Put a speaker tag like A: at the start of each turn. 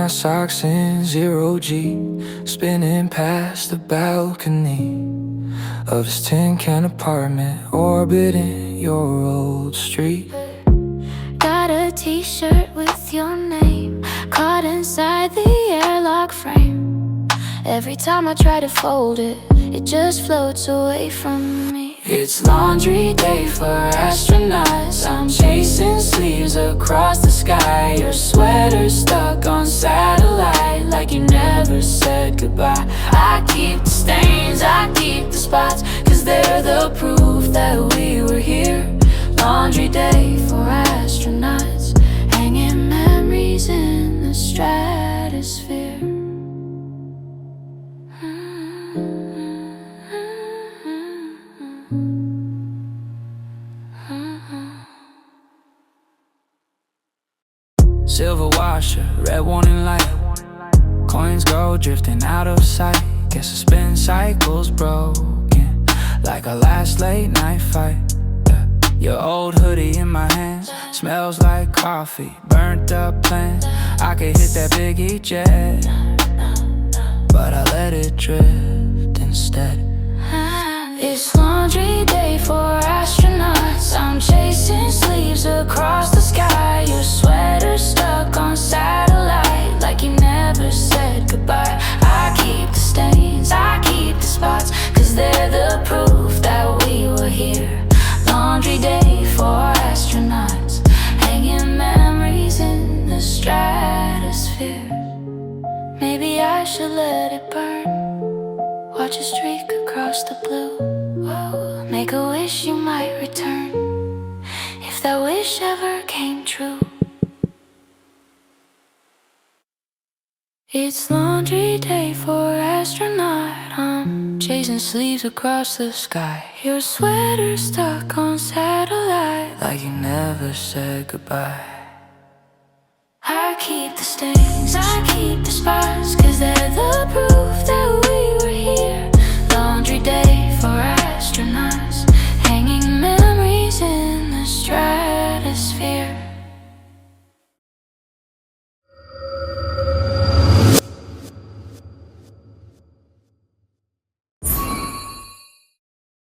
A: my socks in 0G, spinning past the balcony of this tin-can apartment orbiting your old street.
B: Got a t-shirt with your name caught inside the airlock frame. Every time I try to fold it, it just floats away from me. It's laundry day for astronauts. I'm chasing sleeves across the sky. Your sweater's stuck on satellite, like you never said goodbye. I keep the stains, I keep the spots, 'cause they're the proof that we were here. Laundry day for astronauts, hanging memories in the stratosphere.
A: Silver washer, red warning light, coins go drifting out of sight. Guess the spin cycle's broken, like our last late night fight. Your old hoodie in my hands, smells like coffee, burnt up plans. I could hit that big eject, but I let it drift instead.
B: It's laundry day for astronauts. I'm chasing sleeves across the sky. Your sweater's stuck on satellite, like you never said goodbye. I keep the stains, I keep the spots, 'cause they're the proof that we were here. Laundry day for astronauts, hanging memories in the stratosphere. Maybe I should let it burn, watch a streak across the blue. Whoa. Make a wish you might return, if that wish ever came true. It's laundry day for astronaut. I'm chasing sleeves across the sky. Your sweater's stuck on satellite,
A: like you never said goodbye.
B: I keep the stains, I keep the spots, 'cause they're the proof that we were